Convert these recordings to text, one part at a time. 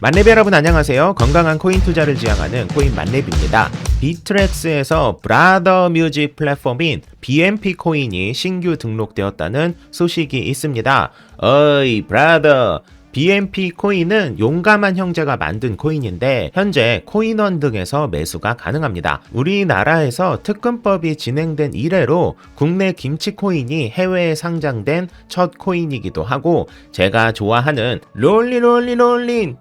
만렙 여러분 안녕하세요. 건강한 코인 투자를 지향하는 코인 만렙입니다. 비트렉스에서 브라더 뮤직 플랫폼인 BMP 코인이 신규 등록되었다는 소식이 있습니다. 어이 브라더, BMP 코인은 용감한 형제가 만든 코인인데 현재 코인원 등에서 매수가 가능합니다. 우리나라에서 특근법이 진행된 이래로 국내 김치 코인이 해외에 상장된 첫 코인이기도 하고, 제가 좋아하는 롤린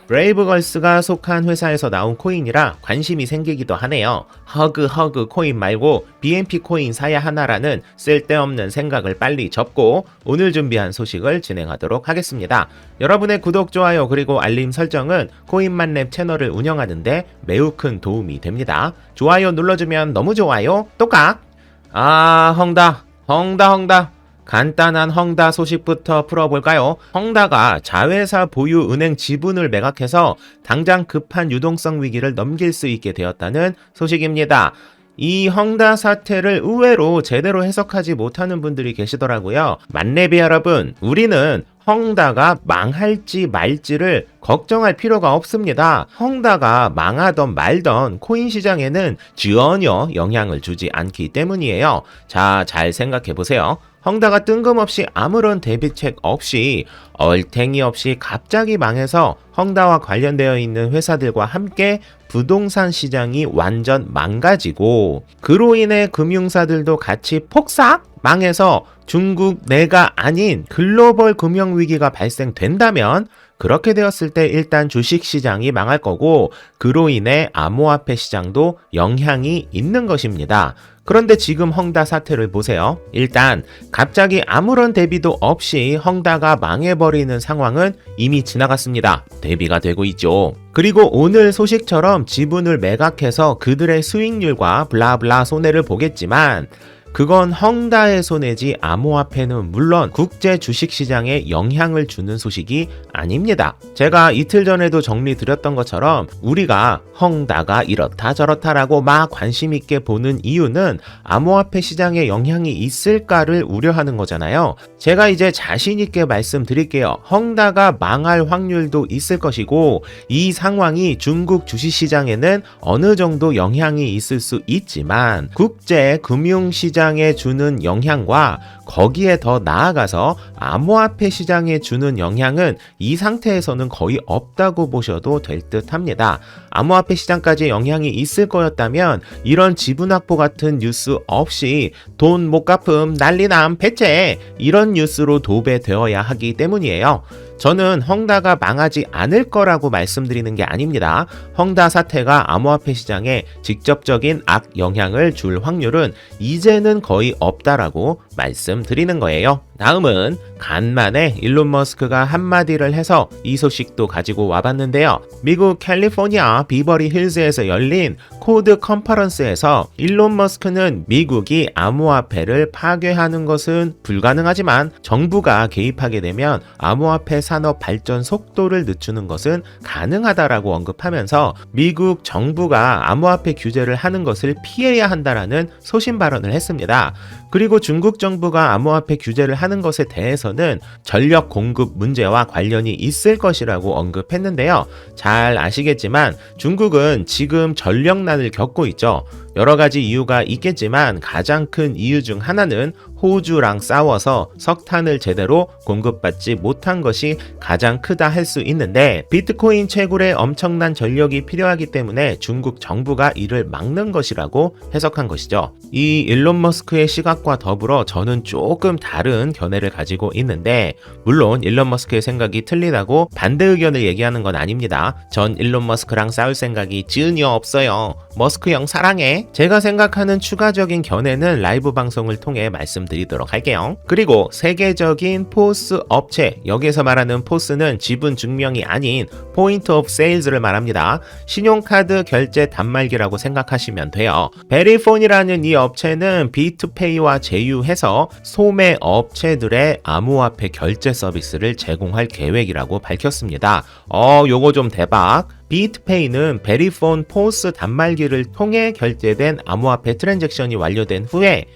브레이브걸스가 속한 회사에서 나온 코인이라 관심이 생기기도 하네요. 허그 코인 말고 BMP 코인 사야 하나라는 쓸데없는 생각을 빨리 접고 오늘 준비한 소식을 진행하도록 하겠습니다. 여러분의 구독, 좋아요 그리고 알림 설정은 코인만렙 채널을 운영하는데 매우 큰 도움이 됩니다. 좋아요 눌러주면 너무 좋아요. 똑깍! 헝다. 간단한 헝다 소식부터 풀어볼까요? 헝다가 자회사 보유 은행 지분을 매각해서 당장 급한 유동성 위기를 넘길 수 있게 되었다는 소식입니다. 이 헝다 사태를 의외로 제대로 해석하지 못하는 분들이 계시더라고요. 만렙이 여러분, 우리는 헝다가 망할지 말지를 걱정할 필요가 없습니다. 헝다가 망하던 말던 코인 시장에는 전혀 영향을 주지 않기 때문이에요. 자, 잘 생각해 보세요. 헝다가 뜬금없이 아무런 대비책 없이 얼탱이 없이 갑자기 망해서 헝다와 관련되어 있는 회사들과 함께 부동산 시장이 완전 망가지고, 그로 인해 금융사들도 같이 폭삭 망해서 중국 내가 아닌 글로벌 금융위기가 발생된다면, 그렇게 되었을 때 일단 주식시장이 망할 거고, 그로 인해 암호화폐 시장도 영향이 있는 것입니다. 그런데 지금 헝다 사태를 보세요. 일단 갑자기 아무런 대비도 없이 헝다가 망해버리는 상황은 이미 지나갔습니다. 대비가 되고 있죠. 그리고 오늘 소식처럼 지분을 매각해서 그들의 수익률과 블라블라 손해를 보겠지만, 그건 헝다의 손해지 암호화폐는 물론 국제 주식시장에 영향을 주는 소식이 아닙니다. 제가 이틀 전에도 정리 드렸던 것처럼 우리가 헝다가 이렇다 저렇다라고 막 관심 있게 보는 이유는 암호화폐 시장에 영향이 있을까를 우려하는 거잖아요. 제가 이제 자신 있게 말씀드릴게요. 헝다가 망할 확률도 있을 것이고, 이 상황이 중국 주식시장에는 어느 정도 영향이 있을 수 있지만, 국제 금융시장 시장에 주는 영향과 거기에 더 나아가서 암호화폐 시장에 주는 영향은 이 상태에서는 거의 없다고 보셔도 될 듯 합니다. 암호화폐 시장까지 영향이 있을 거였다면 이런 지분 확보 같은 뉴스 없이 돈 못 갚음, 난리남, 배째, 이런 뉴스로 도배되어야 하기 때문이에요. 저는 헝다가 망하지 않을 거라고 말씀드리는 게 아닙니다. 헝다 사태가 암호화폐 시장에 직접적인 악 영향을 줄 확률은 이제는 거의 없다라고 말씀드리는 거예요. 다음은 간만에 일론 머스크가 한마디를 해서 이 소식도 가지고 와봤는데요. 미국 캘리포니아 비버리 힐즈에서 열린 코드 컨퍼런스에서 일론 머스크는 미국이 암호화폐를 파괴하는 것은 불가능하지만 정부가 개입하게 되면 암호화폐 산업 발전 속도를 늦추는 것은 가능하다라고 언급하면서 미국 정부가 암호화폐 규제를 하는 것을 피해야 한다라는 소신 발언을 했습니다. 그리고 중국 정부가 암호화폐 규제를 하는 것에 대해서는 전력 공급 문제와 관련이 있을 것이라고 언급했는데요. 잘 아시겠지만 중국은 지금 전력난을 겪고 있죠. 여러 가지 이유가 있겠지만 가장 큰 이유 중 하나는 호주랑 싸워서 석탄을 제대로 공급받지 못한 것이 가장 크다 할 수 있는데, 비트코인 채굴에 엄청난 전력이 필요하기 때문에 중국 정부가 이를 막는 것이라고 해석한 것이죠. 이 일론 머스크의 시각과 더불어 저는 조금 다른 견해를 가지고 있는데, 물론 일론 머스크의 생각이 틀리다고 반대 의견을 얘기하는 건 아닙니다. 전 일론 머스크랑 싸울 생각이 전혀 없어요. 머스크 형 사랑해. 제가 생각하는 추가적인 견해는 라이브 방송을 통해 말씀드리도록 할게요. 그리고 세계적인 포스 업체, 여기서 말하는 포스는 지분 증명이 아닌 포인트 오브 세일즈를 말합니다. 신용카드 결제 단말기라고 생각하시면 돼요. 베리폰이라는 이 업체는 비트페이와 제휴해서 소매 업체들의 암호화폐 결제 서비스를 제공할 계획이라고 밝혔습니다. 요거 좀 대박. 비트페이는 베리폰 포스 단말기를 통해 결제된 암호화폐 트랜잭션이 완료된 후에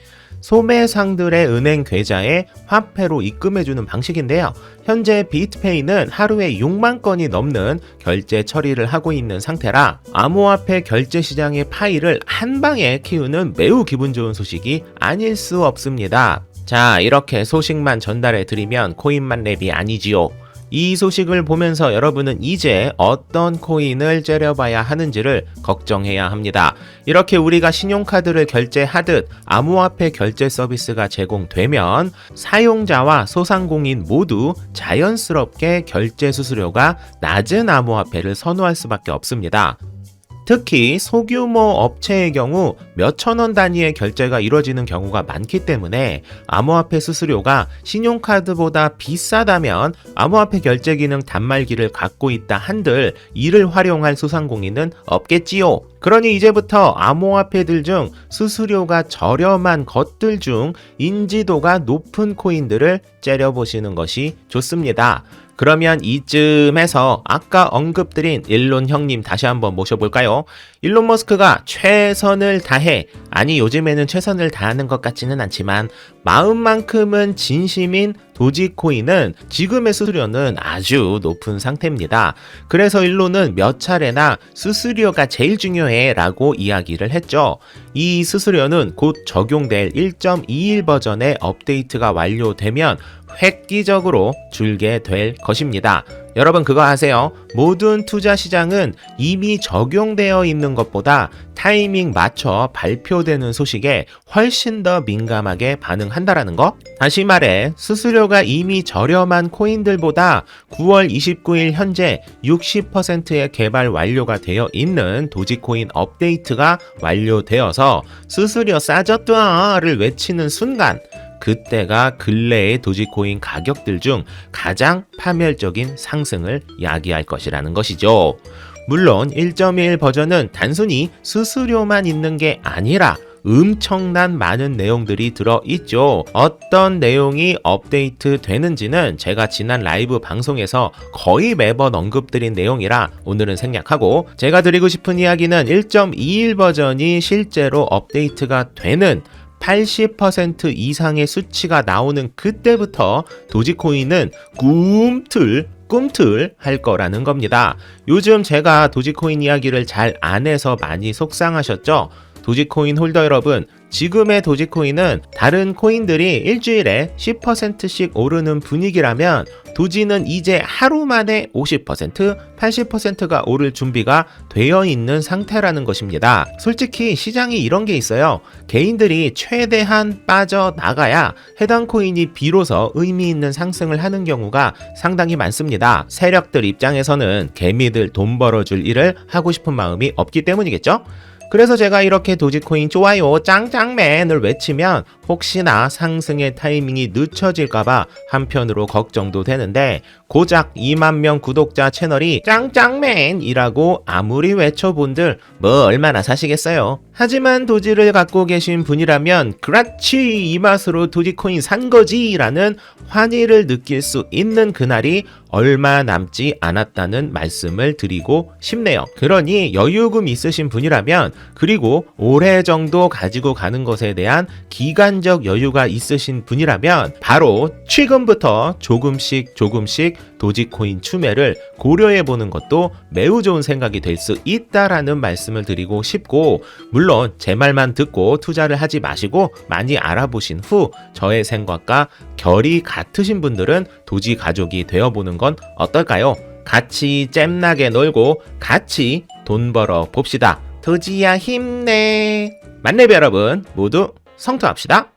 소매상들의 은행 계좌에 화폐로 입금해주는 방식인데요. 현재 비트페이는 하루에 6만 건이 넘는 결제 처리를 하고 있는 상태라 암호화폐 결제 시장의 파이를 한 방에 키우는 매우 기분 좋은 소식이 아닐 수 없습니다. 자, 이렇게 소식만 전달해 드리면 코인만 랩이 아니지요. 이 소식을 보면서 여러분은 이제 어떤 코인을 째려봐야 하는지를 걱정해야 합니다. 이렇게 우리가 신용카드를 결제하듯 암호화폐 결제 서비스가 제공되면 사용자와 소상공인 모두 자연스럽게 결제 수수료가 낮은 암호화폐를 선호할 수밖에 없습니다. 특히 소규모 업체의 경우 몇천 원 단위의 결제가 이루어지는 경우가 많기 때문에 암호화폐 수수료가 신용카드보다 비싸다면 암호화폐 결제 기능 단말기를 갖고 있다 한들 이를 활용할 소상공인은 없겠지요. 그러니 이제부터 암호화폐들 중 수수료가 저렴한 것들 중 인지도가 높은 코인들을 째려보시는 것이 좋습니다. 그러면 이쯤에서 아까 언급드린 일론 형님 다시 한번 모셔볼까요? 일론 머스크가 최선을 다해, 아니 요즘에는 최선을 다하는 것 같지는 않지만 마음만큼은 진심인 도지코인은 지금의 수수료는 아주 높은 상태입니다. 그래서 일론은 몇 차례나 수수료가 제일 중요해 라고 이야기를 했죠. 이 수수료는 곧 적용될 1.21 버전의 업데이트가 완료되면 획기적으로 줄게 될 것입니다. 여러분 그거 아세요? 모든 투자 시장은 이미 적용되어 있는 것보다 타이밍 맞춰 발표되는 소식에 훨씬 더 민감하게 반응한다라는 거? 다시 말해 수수료가 이미 저렴한 코인들보다 9월 29일 현재 60%의 개발 완료가 되어 있는 도지코인 업데이트가 완료되어서 수수료 싸졌다를 외치는 순간 그때가 근래의 도지코인 가격들 중 가장 파멸적인 상승을 야기할 것이라는 것이죠. 물론 1.1 버전은 단순히 수수료만 있는 게 아니라 엄청난 많은 내용들이 들어있죠. 어떤 내용이 업데이트 되는지는 제가 지난 라이브 방송에서 거의 매번 언급드린 내용이라 오늘은 생략하고, 제가 드리고 싶은 이야기는 1.21 버전이 실제로 업데이트가 되는 80% 이상의 수치가 나오는 그때부터 도지코인은 꿈틀 할 거라는 겁니다. 요즘 제가 도지코인 이야기를 잘 안 해서 많이 속상하셨죠? 도지코인 홀더 여러분, 지금의 도지코인은 다른 코인들이 일주일에 10%씩 오르는 분위기라면 도지는 이제 하루 만에 50%, 80%가 오를 준비가 되어 있는 상태라는 것입니다. 솔직히 시장이 이런 게 있어요. 개인들이 최대한 빠져나가야 해당 코인이 비로소 의미 있는 상승을 하는 경우가 상당히 많습니다. 세력들 입장에서는 개미들 돈 벌어줄 일을 하고 싶은 마음이 없기 때문이겠죠? 그래서 제가 이렇게 도지코인 좋아요 짱짱맨을 외치면 혹시나 상승의 타이밍이 늦춰질까봐 한편으로 걱정도 되는데, 고작 2만 명 구독자 채널이 짱짱맨이라고 아무리 외쳐본들 뭐 얼마나 사시겠어요. 하지만 도지를 갖고 계신 분이라면 그렇지 이 맛으로 도지코인 산 거지 라는 환희를 느낄 수 있는 그날이 얼마 남지 않았다는 말씀을 드리고 싶네요. 그러니 여유금 있으신 분이라면, 그리고 올해 정도 가지고 가는 것에 대한 기간적 여유가 있으신 분이라면 바로 지금부터 조금씩 도지코인 추매를 고려해보는 것도 매우 좋은 생각이 될 수 있다라는 말씀을 드리고 싶고, 물론 제 말만 듣고 투자를 하지 마시고 많이 알아보신 후 저의 생각과 결이 같으신 분들은 도지 가족이 되어보는 건 어떨까요? 같이 잼나게 놀고 같이 돈 벌어 봅시다. 도지야 힘내. 만렙 여러분 모두 성투합시다.